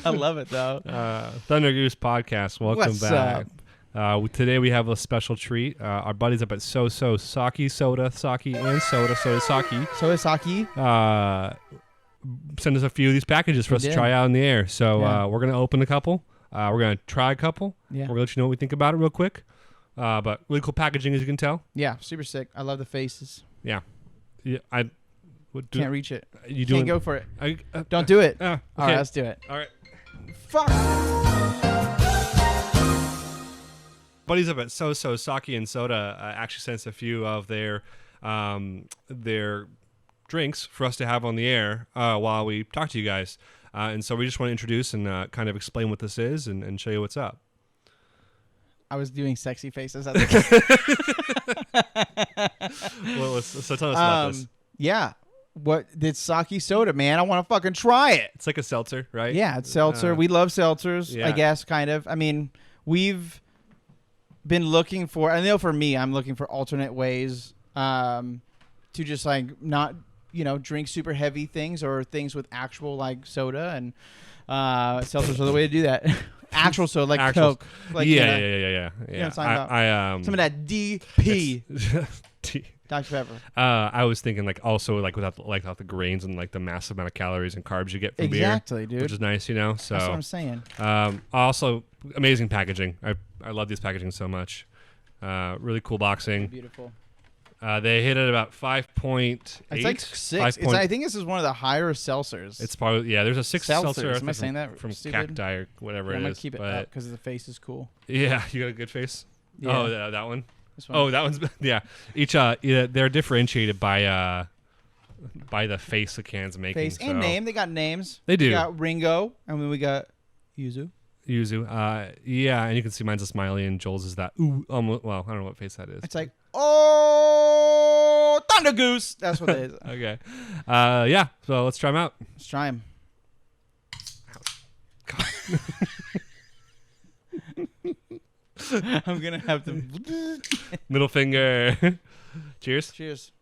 I love it though. Thunder Goose Podcast. Welcome What's back. up? Today we have a special treat. Our buddies up at Saki Soda, Saki and Soda Saki. So is Saki. Send us a few of these packages for us to try out in the air. So we're gonna open a couple. We're gonna try a couple. Yeah. We're gonna let you know what we think about it real quick. But really cool packaging, as you can tell. Yeah, super sick. I love the faces. Yeah. Can't reach it. You Can't go for it. Don't do it. Okay. All right, let's do it. All right. Fuck. Buddies up at Saki and Soda actually sent us a few of their drinks for us to have on the air while we talk to you guys. And so we just want to introduce and kind of explain what this is and show you what's up. I was doing sexy faces. At the Well, so tell us about this. Yeah. What did Saki Soda, man? I want to fucking try it. It's like a seltzer, right? Yeah, it's seltzer. We love seltzers, yeah. I guess, kind of. I mean, we've been looking for, I know for me, I'm looking for alternate ways to just like not, drink super heavy things or things with actual like soda, and seltzers are the way to do that. Actual soda, like Coke. Like, yeah. You know what I'm talking about? Some of that DP. Dr. Pepper. I was thinking also without the grains and like the massive amount of calories and carbs you get from beer. Exactly, dude. Which is nice, So that's what I'm saying. Also, amazing packaging. I love these packaging so much. Really cool boxing. Beautiful. They hit at about 5.8. It's like 6. I think this is one of the higher seltzers. It's probably there's a 6 seltzer. Am I saying that from stupid? Cacti or whatever it is. I'm gonna keep it up because the face is cool. Yeah, you got a good face. Yeah. Oh, that one. This one. Oh, that one's Each they're differentiated by the face the can's making. Face and name. They got names. They do. We got Ringo, and then we got Yuzu. Yeah, and you can see mine's a smiley, and Joel's is that. Ooh, well, I don't know what face that is. It's like, oh, Thunder Goose. That's what it is. Okay. Yeah. So let's try them out. Let's try them. I'm gonna have to. Middle finger. Cheers. Cheers.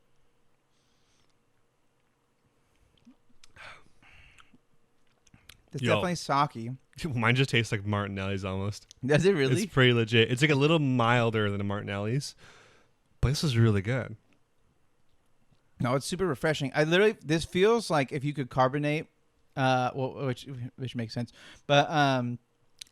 It's definitely Saki. Mine just tastes like Martinelli's almost. Does it really? It's pretty legit. It's like a little milder than a Martinelli's, but this is really good. No, it's super refreshing. This feels like if you could carbonate, which makes sense. But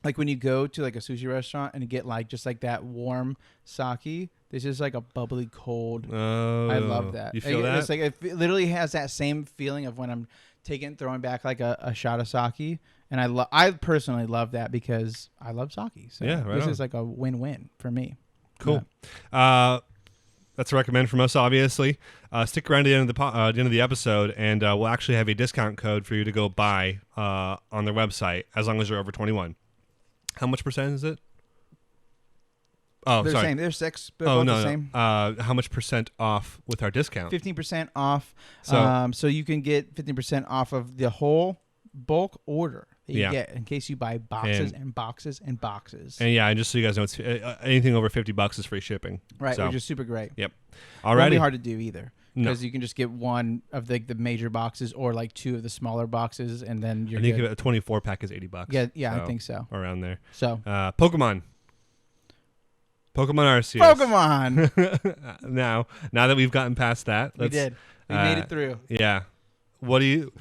like when you go to like a sushi restaurant and you get like just like that warm sake, this is like a bubbly cold. Oh, I love that. You feel that? It's like it literally has that same feeling of when I'm throwing back like a shot of sake, and I personally love that because I love sake. So yeah, right this on. is like a win-win for me. Cool. That's a recommend from us, obviously. Stick around to the end of the episode, and we'll actually have a discount code for you to go buy on their website as long as you're over 21. How much percent is it? Oh, they're sorry. the same. They're 6. They're both the same. How much percent off with our discount? 15% off. So, so you can get 15% off of the whole bulk order that you Yeah. get in case you buy boxes and boxes and boxes. And and just so you guys know, it's anything over $50 is free shipping. Right, so, which is super great. Yep. Alrighty. Won't be Alrighty. hard to do either. Because you can just get one of the major boxes or like 2 of the smaller boxes, and then you're I think good. a 24 pack is $80. Yeah, I think so. Around there. So Pokemon Arceus. Pokemon. now that we've gotten past that, We did. We made it through. Yeah. What do you?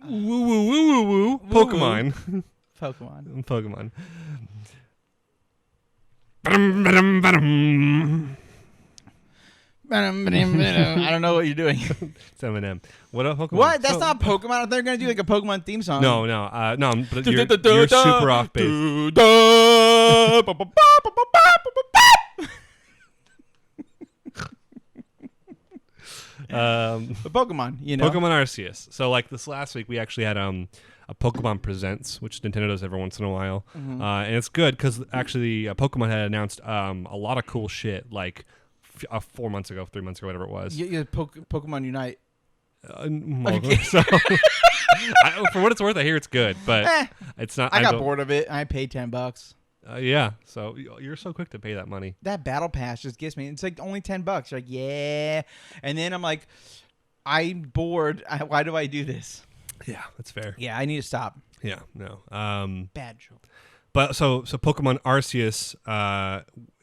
Woo woo woo woo woo. Pokemon. Pokemon. Pokemon. Ba-dum, ba-dum. I don't know what you're doing. It's Eminem. What a Pokemon? What? That's not Pokemon. I thought they were gonna do like a Pokemon theme song. No. But you're super off base. But Pokemon, Pokemon Arceus. So like this last week, we actually had a Pokemon Presents, which Nintendo does every once in a while, and it's good because actually Pokemon had announced a lot of cool shit like 3 months ago, whatever it was. Yeah, Pokemon Unite. So, for what it's worth, I hear it's good, but it's not. I got bored of it. I paid $10. Yeah, so you're so quick to pay that money. That battle pass just gets me. It's like only $10. You're like, yeah, and then I'm like, I'm bored. Why do I do this? Yeah, that's fair. Yeah, I need to stop. Yeah, no. Bad joke. But so Pokemon Arceus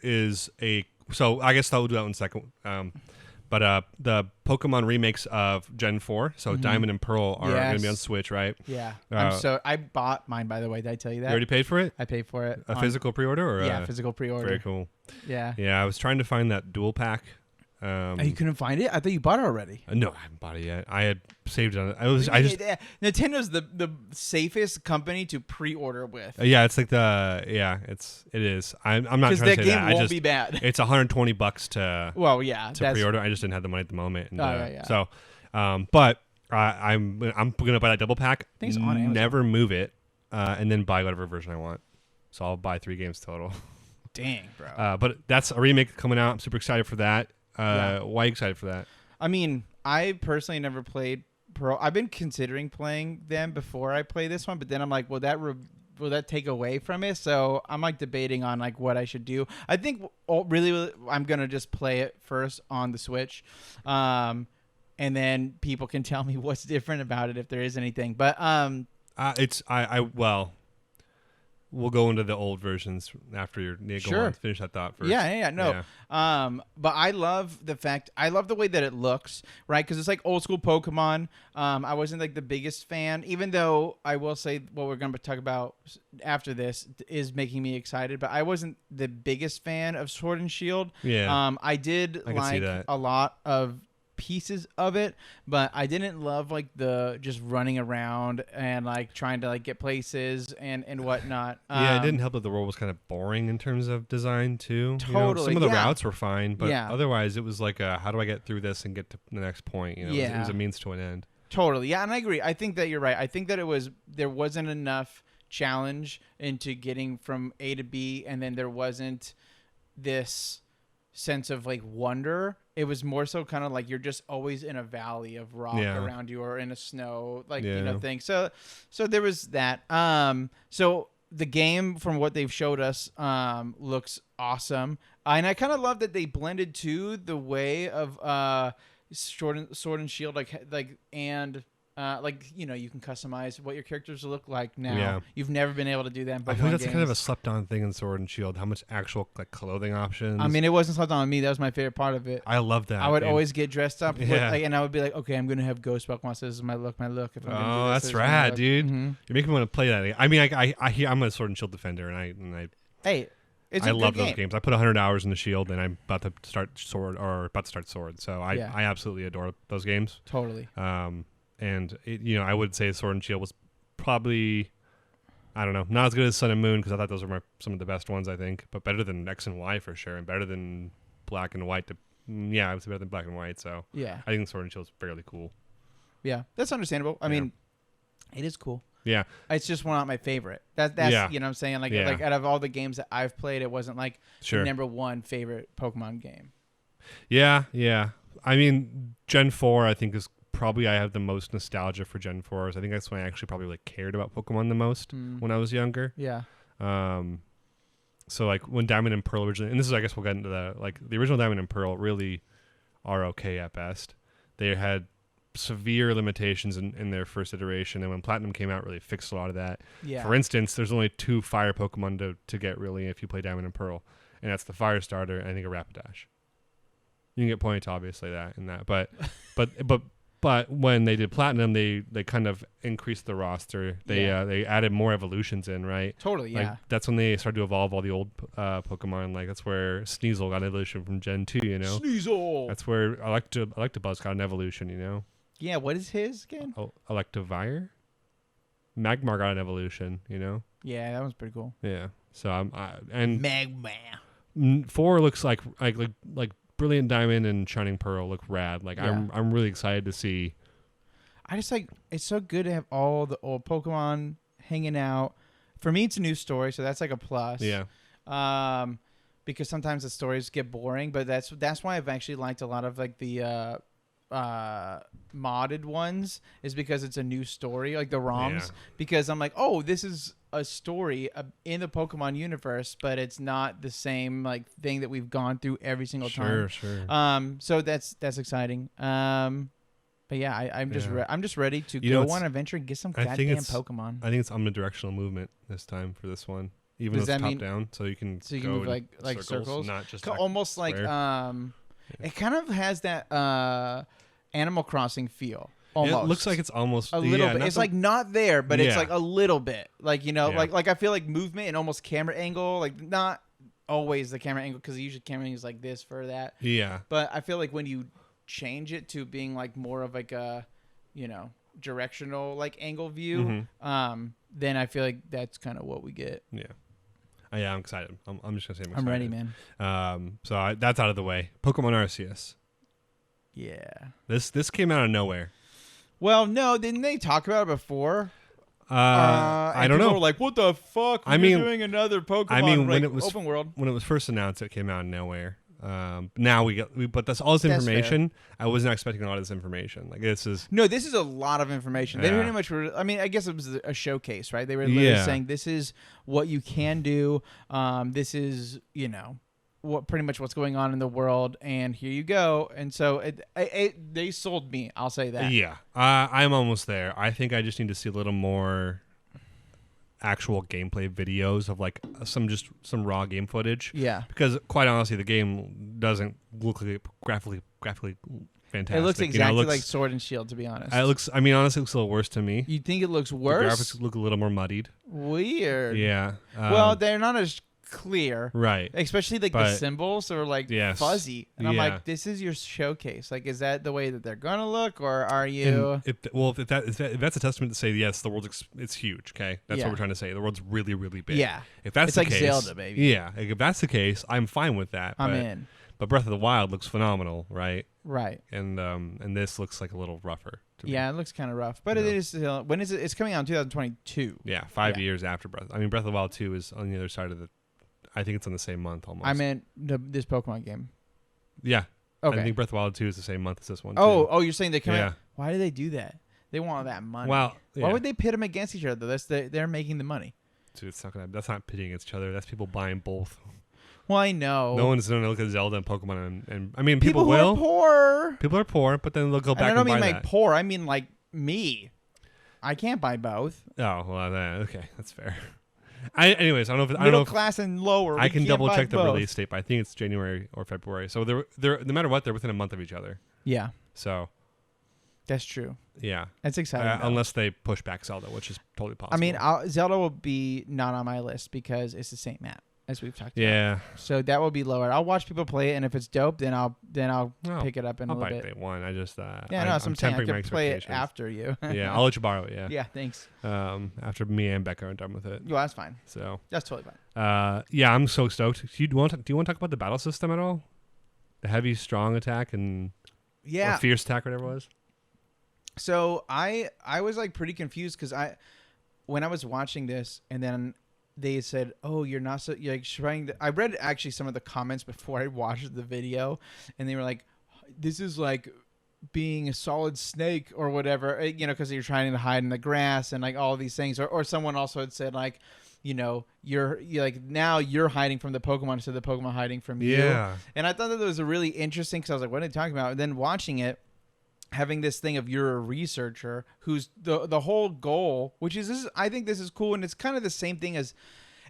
is a so I guess we'll do that one second. But the Pokemon remakes of Gen 4, so Diamond and Pearl are going to be on Switch, right? Yeah. I bought mine, by the way. Did I tell you that? You already paid for it? I paid for it. A physical pre-order? Or physical pre-order. Very cool. Yeah. Yeah, I was trying to find that dual pack. You couldn't find it? I thought you bought it already. No, I haven't bought it yet. I had saved it on it. Nintendo the safest company to pre-order with. Yeah, it's like it is. I'm not trying to say that. Because that game won't be bad. It's $120 to pre-order. I just didn't have the money at the moment. And, So, but I'm gonna buy that double pack. I think it's on Amazon. Never move it, and then buy whatever version I want. So I'll buy 3 games total. Dang, bro. But that's a remake coming out. I'm super excited for that. Why are you excited for that? I mean, I personally never played Pro. I've been considering playing them before I play this one, but then I'm like, will that take away from it? So I'm like debating on like what I should do. I think really I'm gonna just play it first on the Switch, and then people can tell me what's different about it if there is anything. But we'll go into the old versions after you're sure. Finish that thought first. No. But I love the way that it looks, right? Because it's like old school Pokemon. I wasn't like the biggest fan, even though I will say what we're going to talk about after this is making me excited. But I wasn't the biggest fan of Sword and Shield. Yeah. I did like a lot of pieces of it, but I didn't love like the just running around and like trying to like get places and whatnot. It didn't help that the world was kind of boring in terms of design too. Totally. Some of the routes were fine, but otherwise it was like how do I get through this and get to the next point? It was a means to an end. Totally. Yeah, and I agree. I think that you're right. I think that there wasn't enough challenge into getting from A to B, and then there wasn't this sense of like wonder. It was more so kind of like you're just always in a valley of rock around you or in a snow thing. So there was that. So the game, from what they've showed us, looks awesome, and I kind of love that they blended to the way of Sword and Shield, you can customize what your characters look like now. Yeah. You've never been able to do that in Pokemon I feel like that's games. kind of a slept-on thing in Sword and Shield. How much actual like clothing options? I mean, it wasn't slept on me. That was my favorite part of it. I love that. I would always get dressed up, and I would be like, okay, I'm gonna have Ghost Pokemon. So this is my look. If I'm that's rad, dude. Mm-hmm. You're making me want to play that. I mean, I hear I'm a Sword and Shield defender, and I I love those games. I put 100 hours into Shield, and I'm about to start Sword. So I absolutely adore those games. Totally. And I would say Sword and Shield was probably, I don't know, not as good as Sun and Moon because I thought those were some of the best ones, I think, but better than X and Y for sure, and better than Black and White. I would say better than Black and White. So I think Sword and Shield is fairly cool. Yeah, that's understandable. I mean, it is cool. Yeah, it's just not my favorite. That's you know what I'm saying. Like out of all the games that I've played, it wasn't like the number one favorite Pokemon game. Yeah. I mean, Gen 4 I think is probably I have the most nostalgia for Gen 4s. I think that's when I actually probably like cared about Pokemon the most when I was younger. Yeah. So like when Diamond and Pearl originally, and this is I guess we'll get into the original Diamond and Pearl really are okay at best. They had severe limitations in their first iteration, and when Platinum came out, really fixed a lot of that. Yeah. For instance, there's only 2 fire Pokemon to get really if you play Diamond and Pearl, and that's the Fire Starter and I think a Rapidash. You can get points obviously but when they did Platinum, they kind of increased the roster. They added more evolutions in, right? Totally, yeah. Like, that's when they started to evolve all the old Pokemon. Like that's where Sneasel got an evolution from Gen 2, Sneasel! That's where Electabuzz got an evolution, Yeah, what is his again? Electivire? Magmar got an evolution, Yeah, that was pretty cool. Yeah. So and Magmar. 4 looks like Brilliant Diamond and Shining Pearl look rad. Like I'm really excited to see. I just it's so good to have all the old Pokemon hanging out. For me, it's a new story, so that's like a plus. Yeah. Because sometimes the stories get boring, but that's why I've actually liked a lot of like the modded ones, is because it's a new story, like the ROMs. Because I'm like, oh, this is a story in the Pokemon universe, but it's not the same like thing that we've gone through every single time. Sure. So that's exciting. But yeah, I'm just I'm just ready to You know, go on an adventure and get some I think goddamn it's- Pokemon. I think it's omnidirectional movement this time for this one. Even Does though it's that top mean- down, so you can So you can go move in like circles, not just almost like square. it kind of has that Animal Crossing feel. Almost. It looks like it's almost a little bit. It's like not there, but it's Yeah. like a little bit. Like Yeah. like I feel like movement and almost camera angle, like not always the camera angle because usually camera angle is like this for that. Yeah. But I feel like when you change it to being like more of like a, directional like angle view, then I feel like that's kind of what we get. Yeah. Yeah, I'm excited. I'm just gonna say I'm excited. I'm ready, man. So that's out of the way. Pokemon Arceus. Yeah. This came out of nowhere. Well, no, didn't they talk about it before? I don't know. People were like, "What the fuck? I mean- You're doing another Pokemon when like, it was open world." when it was first announced, it came out of nowhere. Now but that's all this That's information. I wasn't expecting a lot of this information. Like this is No, this is a lot of information. They Yeah. pretty much were. I mean, I guess it was a showcase, right? They were literally saying, "This is what you can do. This is what pretty much what's going on in the world, and here you go." And so they sold me. I'll say that. yeah. I'm almost there. I think I just need to see a little more actual gameplay videos of like some raw game footage. Yeah. Because quite honestly, the game doesn't look like graphically fantastic. It looks You know, exactly like Sword and Shield, to be honest. honestly, it looks a little worse to me. You think it looks The worse? graphics look a little more muddied. Weird. Yeah. Well, they're not as clear. right. Especially like the But- symbols are like Yes. fuzzy, and I'm Yeah. like, "This is your showcase. Like, is that the way that they're gonna look, or are you?" And if that's a testament to say yes, the world's it's huge. Okay, that's Yeah. what we're trying to say. The world's really really big. Yeah, If that's it's the like case, Zelda, baby. Yeah, like if that's the case, I'm fine with that. I'm but, in. But Breath of the Wild looks phenomenal, right? Right. And this looks like a little rougher. To me. Yeah, it looks kind of rough, but it Yeah. is. When is it? It's coming out in 2022. Yeah, 5 Yeah. years after Breath. I mean, Breath of the Wild 2 is on the other side of the. I think it's on the same month almost. I meant this Pokemon game. Yeah. Okay. I think Breath of the Wild 2 is the same month as this one. Oh, you're saying they come Yeah. out? Why do they do that? They want that money. Well, Why yeah. would they pit them against each other? They're making the money. Dude, that's not pitting against each other. That's people buying both. Well, I know. No one's going to look at Zelda and Pokemon and I mean, people people who will. are poor. People are poor, but then they'll go And back I and don't buy mean like that. poor. I mean like me. I can't buy both. Oh, well, okay, that's fair. Anyways, I don't know if Middle class and lower. I we can can't double buy check the both. release date, but I think it's January or February. So they're no matter what, they're within a month of each other. Yeah, So that's true. yeah, That's exciting. though. unless they push back Zelda, which is totally possible. I mean, Zelda will be not on my list because it's the same map as we've talked about. yeah, So that will be lower. I'll watch people play it, and if it's dope, then I'll No, pick it up in I'll a buy little it bit. day one. I just Yeah, no, that's what I'm saying. I tempering my could play it expectations. after you. Yeah, I'll let you borrow it. Yeah. Yeah, thanks. After me and Becca are done with it. Well, that's fine. So That's totally fine. yeah, I'm so stoked. Do you want to talk about the battle system at all? The heavy, strong attack and Yeah. or fierce attack, whatever it was. So I was like pretty confused because when I was watching this and then they said, "Oh, you're not so you're like trying to." I read actually some of the comments before I watched the video, and they were like, "This is like being a solid snake or whatever," because you're trying to hide in the grass and like all these things. Or someone also had said like, you're like now you're hiding from the Pokemon instead of the Pokemon hiding from you. Yeah. And I thought that was a really interesting because I was like, what are they talking about? And then watching it, having this thing of you're a researcher who's the whole goal, which is I think this is cool, and it's kind of the same thing as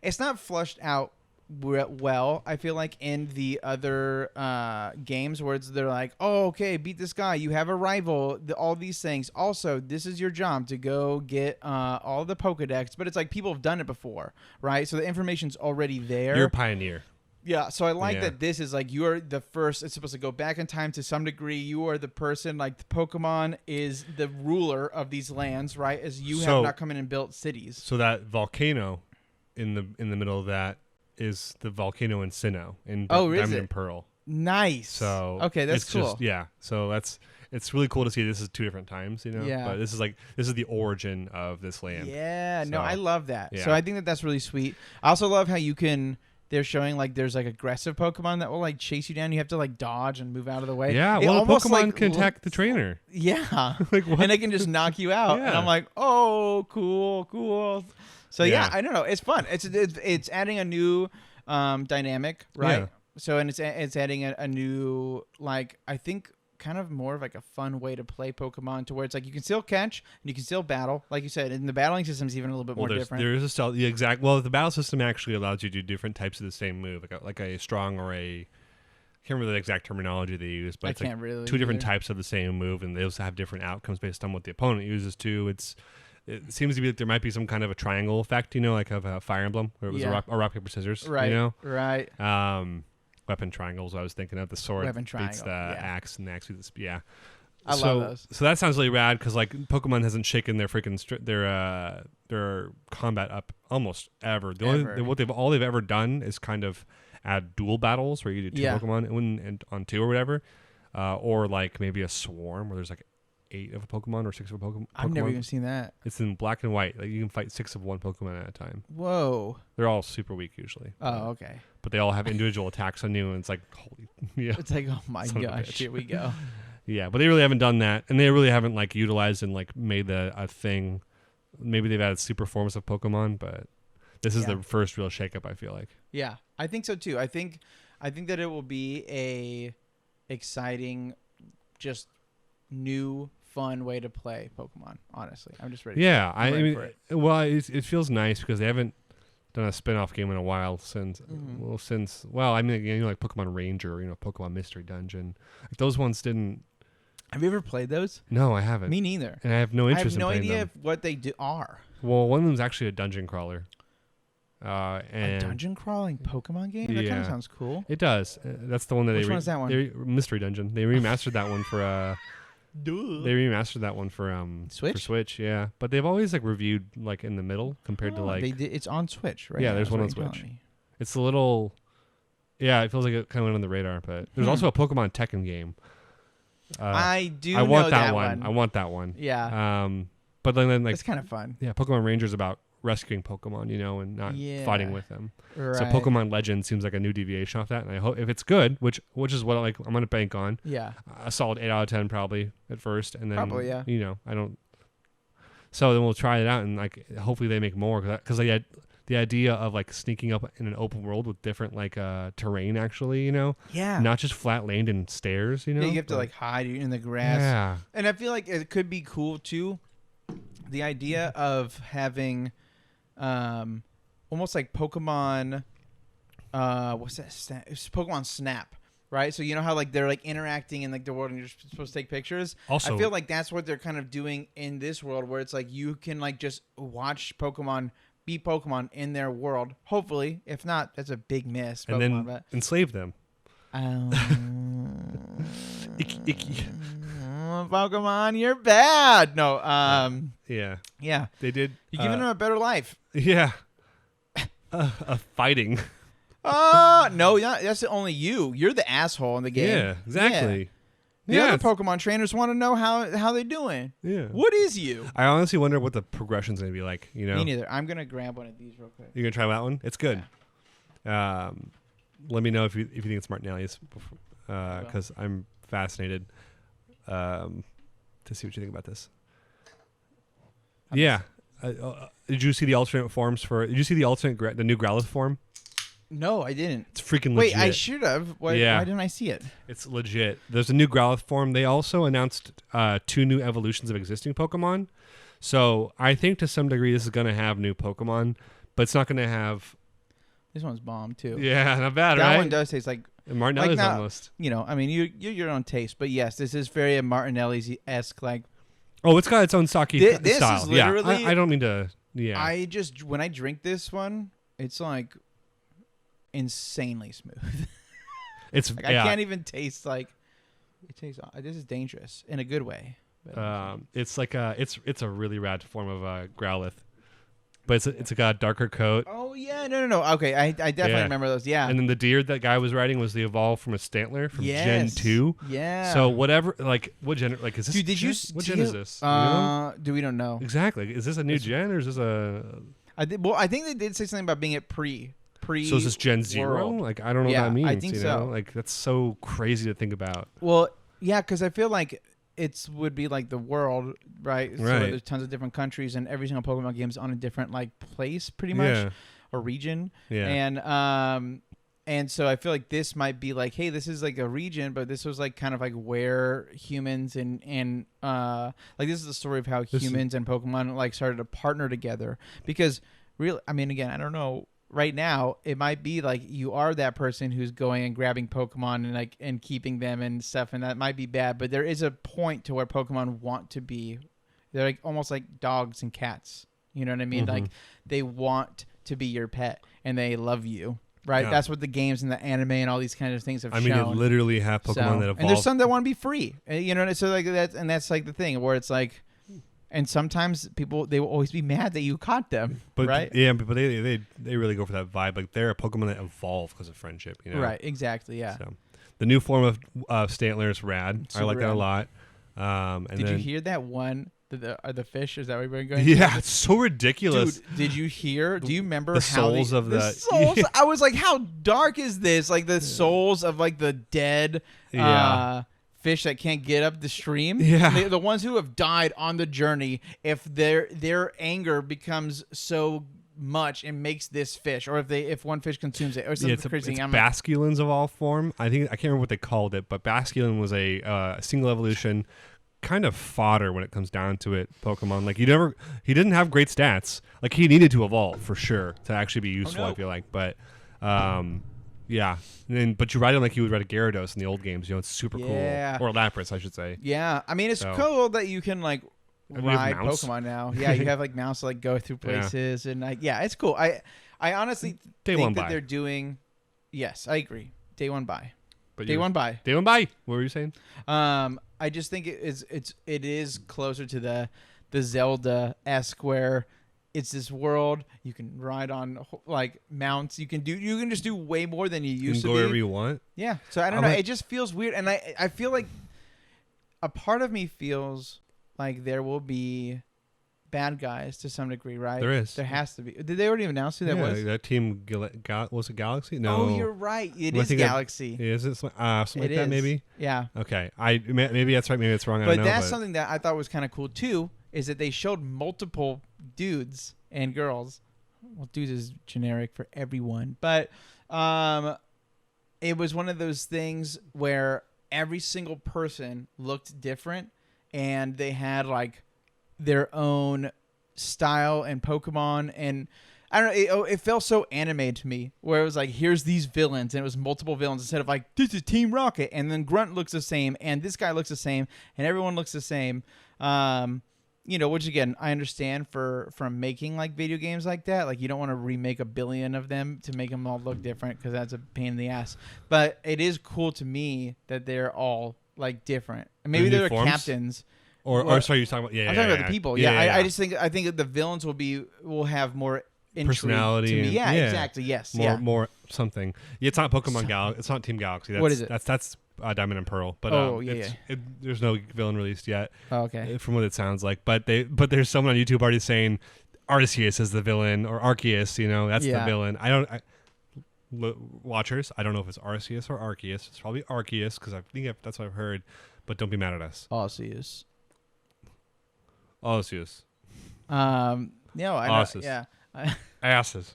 it's not flushed out well. I feel like in the other games where they're like, oh, okay, beat this guy, you have a rival, all these things. Also, this is your job to go get all the Pokedex, but it's like people have done it before, right? So the information's already there. You're a pioneer. Yeah, so I like Yeah. that this is like you're the first. It's supposed to go back in time to some degree. You are the person, like the Pokemon is the ruler of these lands, right? As you So- have not come in and built cities. So that volcano in the middle of that is the volcano in Sinnoh in Oh, is Diamond it? and Pearl. Nice. So okay, that's it's cool. Just, yeah. So it's really cool to see this is two different times, Yeah. But this is the origin of this land. Yeah, no, So, I love that. yeah. So I think that's really sweet. I also love how you can. They're showing like there's like aggressive Pokemon that will like chase you down. You have to like dodge and move out of the way. Yeah, It well, almost, Pokemon like, can attack the trainer. Yeah. Like what? And they can just knock you out. And Yeah. I'm like, oh, cool. So yeah, Yeah. I don't know. It's fun. It's adding a new dynamic, right? Yeah. So and it's adding a new like I think kind of more of like a fun way to play Pokemon, to where it's like you can still catch and you can still battle, like you said, and the battling system is even a little bit more different. There is a stealth. Yeah, exact. Well, the battle system actually allows you to do different types of the same move, like a strong or a. I can't remember the exact terminology they use, but it's like really two different types of the same move, and they also have different outcomes based on what the opponent uses too. It seems to be that there might be some kind of a triangle effect, like of a Fire Emblem, where it was a rock paper scissors, right? Right. Weapon triangles. I was thinking of the sword beats the axe, and the axe beats the I love those. So that sounds really rad because like Pokemon hasn't shaken their freaking their combat up almost ever. All they've ever done is kind of add dual battles where you do two Pokemon and on two or whatever, or like maybe a swarm where there's like 8 of a Pokemon or 6 of a Pokemon. I've never even seen that. It's in black and white. Like you can fight 6 of one Pokemon at a time. Whoa. They're all super weak usually. Oh, okay. But they all have individual attacks on you, and it's like, holy, yeah. It's like, oh my gosh, here we go. Yeah, but they really haven't done that, and they really haven't like utilized and like made a thing. Maybe they've added super forms of Pokemon, but this is the first real shakeup, I feel like. Yeah, I think so too. I think that it will be a exciting, just new, fun way to play Pokemon. Honestly, I'm just ready. Yeah, I mean, it feels nice because they haven't done a spin-off game in a while since. I mean, like Pokemon Ranger, Pokemon Mystery Dungeon. Like those ones didn't. Have you ever played those? No, I haven't. Me neither. And I have no interest in playing them. I have no idea what they are. Well, one of them's actually a dungeon crawler. A dungeon crawling Pokemon game? That kind of sounds cool. It does. That's the one that Which one is that one? Mystery Dungeon. They remastered that one for They remastered that one for Switch? For Switch, yeah. But they've always like reviewed like in the middle compared to like it's on Switch, right? Yeah, there's one on Switch. It's a little it feels like it kind of went on the radar, but there's also a Pokemon Tekken game. I want that one. I want that one. Yeah. But then like it's kind of fun. Yeah, Pokemon Ranger is about rescuing Pokemon, and not fighting with them. Right. So Pokemon Legends seems like a new deviation off that, and I hope if it's good, which is what I'm gonna bank on. Yeah. A solid 8 out of 10 probably at first, and then probably I don't. So then we'll try it out, and like hopefully they make more because the idea of like sneaking up in an open world with different like terrain actually, not just flat land and stairs, Yeah, you have to like hide in the grass. Yeah. And I feel like it could be cool too. The idea of having almost like Pokemon what's that? It's Pokemon Snap, right? So you know how like they're like interacting in like the world and you're supposed to take pictures? Also, I feel like that's what they're kind of doing in this world, where it's like you can like just watch Pokemon be Pokemon in their world. Hopefully. If not, that's a big miss. And Pokemon, then enslave them. Icky. Pokemon, you're bad. No, yeah. They did. You're giving them a better life. Yeah. Fighting. No, that's only you. You're the asshole in the game. Yeah, exactly. The other Pokemon trainers want to know how they're doing. Yeah. What is you? I honestly wonder what the progression's going to be like, Me neither. I'm going to grab one of these real quick. You're going to try that one? It's good. Yeah. Let me know if you think it's Martinelli's, because I'm fascinated to see what you think about this. Yeah. Did you see the alternate forms for? Did you see the new Growlithe form? No, I didn't. It's freaking legit. Wait, I should have. Why didn't I see it? It's legit. There's a new Growlithe form. They also announced 2 new evolutions of existing Pokemon. So I think to some degree this is going to have new Pokemon, but it's not going to have. This one's bomb too. Yeah, not bad, right? That one does taste like Martinelli's almost. I mean, you're your own taste, but yes, this is very Martinelli's-esque. Like, oh, it's got its own sake style. This is literally. Yeah, I don't mean to. Yeah. When I drink this one, it's like insanely smooth. It's like, I can't even taste like. It tastes. This is dangerous in a good way. It's like it's a really rad form of Growlithe. But it's got a darker coat. Oh yeah, no. Okay, I definitely remember those. Yeah. And then the deer that guy was riding was the evolve from a Stantler from Gen 2. Yeah. So whatever, like what gen? Like is this? Dude, what gen is this? We don't know. Exactly. Is this a new gen or is this a? I think they did say something about being at pre. So is this Gen 0? Like I don't know what that means. I think so. Like that's so crazy to think about. Well, yeah, because I feel like it would be like the world, right? So there's tons of different countries, and every single Pokemon game is on a different like place, pretty much, or region. Yeah. And And so I feel like this might be like, hey, this is like a region, but this was like kind of like where humans and like this is the story of how humans and Pokemon like started to partner together. Because really, I mean, again, I don't know. Right now, it might be like you are that person who's going and grabbing Pokemon and like and keeping them and stuff, and that might be bad. But there is a point to where Pokemon want to be. They're like almost like dogs and cats. You know what I mean? Like they want to be your pet and they love you. Right, that's what the games and the anime and all these kinds of things have shown. I mean, you literally have Pokemon that evolve, and there's some that want to be free. You know, so like that's like the thing where it's like, and sometimes people they will always be mad that you caught them, but right? Yeah, but they really go for that vibe. Like they're a Pokemon that evolve because of friendship. You know, right? Exactly. Yeah. So the new form of Stantler is rad. Super I like that a rad. lot. And Did then, you hear that one? The fish? Is that what we're going? Yeah, it's so ridiculous. Dude, did you hear? Do you remember the how souls of the the souls? I was like, how dark is this? Like the souls of like the dead fish that can't get up the stream. Yeah, the ones who have died on the journey. If their anger becomes so much and makes this fish, or if one fish consumes it, or something crazy. It's basculins of all form. I can't remember what they called it, but basculin was a single evolution. Kind of fodder when it comes down to it. Pokemon, like he didn't have great stats. Like he needed to evolve for sure to actually be useful. I feel like, but yeah. But you ride him like you would ride a Gyarados in the old games. You know, it's super cool. Or Lapras, I should say. Yeah, I mean, it's cool that you can like ride Pokemon now. Yeah, you have like mounts to like go through places and like it's cool. I honestly think that they're doing. Yes, I agree. Day one buy. But Day one buy. Day one buy. What were you saying? I just think it is closer to the Zelda-esque where it's this world you can ride on like mounts. You can just do way more than you used to. Go wherever you want. Yeah. So I don't know. It just feels weird, and I feel like a part of me feels like there will be bad guys to some degree, right? There is. There has to be. Did they already announce who that was? That team was it Galaxy? No. Oh, you're right. It is Galaxy. Is it something like that? Maybe. Yeah. Okay. Maybe that's right. Maybe that's wrong. But that's something that I thought was kind of cool too. Is that they showed multiple dudes and girls. Well, dudes is generic for everyone, but it was one of those things where every single person looked different, and they had like their own style and Pokemon, and I don't know, it felt so anime to me, where it was like, here's these villains, and it was multiple villains instead of like, this is Team Rocket, and then Grunt looks the same, and this guy looks the same, and everyone looks the same. You know, which again, I understand from making like video games like that. Like you don't want to remake a billion of them to make them all look different because that's a pain in the ass. But it is cool to me that they're all like different. And maybe they're captains. Or sorry, you're talking about I'm talking about the people. I just think that the villains will have more personality. To me. Yeah, exactly. Yes. More something. Yeah, it's not Pokemon Galaxy. It's not Team Galaxy. What is it? That's Diamond and Pearl. But there's no villain released yet. Oh, okay. From what it sounds like, but there's someone on YouTube already saying Arceus is the villain or Arceus. You know, that's the villain. Watchers, I don't know if it's Arceus or Arceus. It's probably Arceus because I think that's what I've heard. But don't be mad at us. Arceus. No, I know. Yeah. Asses.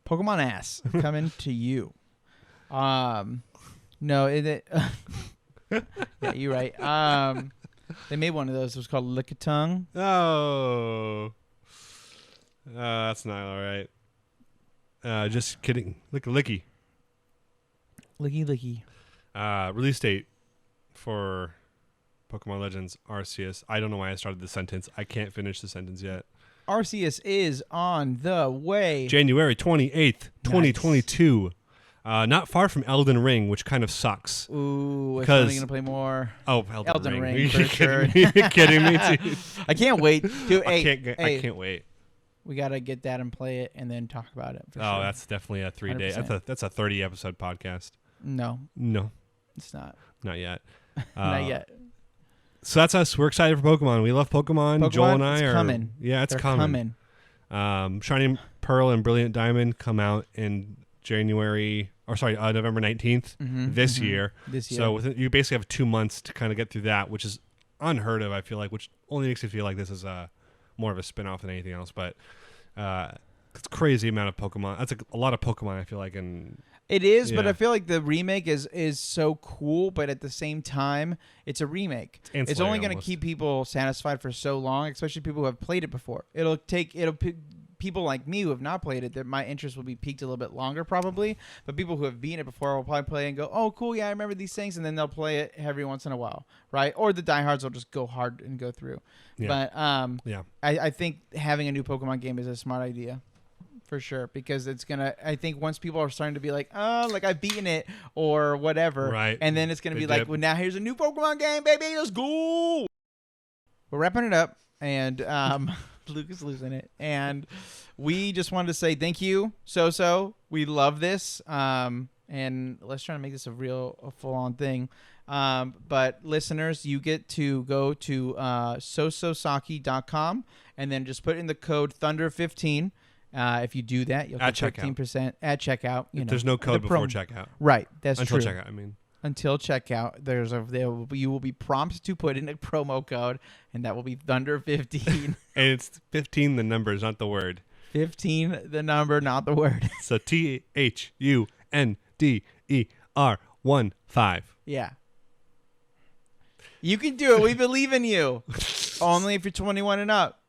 Pokemon ass coming to you. No, yeah, you're right. They made one of those. It was called Lickitung. Oh, that's not all right. Just kidding. Licky. Release date for Pokemon Legends Arceus. I don't know why I started the sentence. I can't finish the sentence yet. Arceus is on the way. January 28th, 2022. Not far from Elden Ring, which kind of sucks. Ooh, I'm only going to play more. Oh, Elden Ring. Are you kidding me, dude? I can't wait. Dude, I can't wait. We got to get that and play it and then talk about it. For sure. That's definitely a 3-day. That's a 30-episode podcast. No. It's not. Not yet. Not yet. So that's us. We're excited for Pokemon. We love Pokemon. Joel and I are coming. Yeah, it's coming. Shining Pearl and Brilliant Diamond come out in November 19th this year. So you basically have 2 months to kind of get through that, which is unheard of, I feel like, which only makes me feel like this is more of a spin-off than anything else. But it's crazy amount of Pokemon. That's a lot of Pokemon, I feel like. And It is, but Yeah. I feel like the remake is so cool, but at the same time, it's a remake. It's ancillary only going to almost. keep people satisfied for so long, especially people who have played it before. People like me who have not played it, that my interest will be piqued a little bit longer probably, but people who have beaten it before will probably play and go, "Oh, cool, yeah, I remember these things," and then they'll play it every once in a while, right? Or the diehards will just go hard and go through. Yeah. But Yeah. I think having a new Pokemon game is a smart idea. For sure, because it's gonna. I think once people are starting to be like, "Oh, like I've beaten it" or whatever, Right. and then it's gonna They be like, dip. "Well, now here's a new Pokemon game, baby. Let's go." We're wrapping it up, and Luke is losing it, and we just wanted to say thank you, So. We love this, and let's try to make this a full-on thing. But listeners, you get to go to sososaki.com and then just put in the code Thunder15. If you do that, you'll At get checkout. 15% at checkout. There's no code before checkout. Right, that's Until true. checkout, I mean. Until checkout, you will be prompted to put in a promo code, and that will be Thunder15. And it's 15 the numbers, not the word. 15, the number, not the word. So THUNDER15. Yeah. You can do it. We believe in you. Only if you're 21 and up.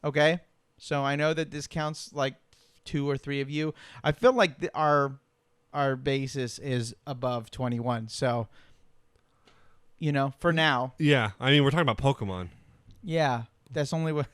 Okay? So I know that this counts like 2 or 3 of you. I feel like our basis is above 21. So, for now. Yeah, I mean, we're talking about Pokemon. Yeah. That's only what...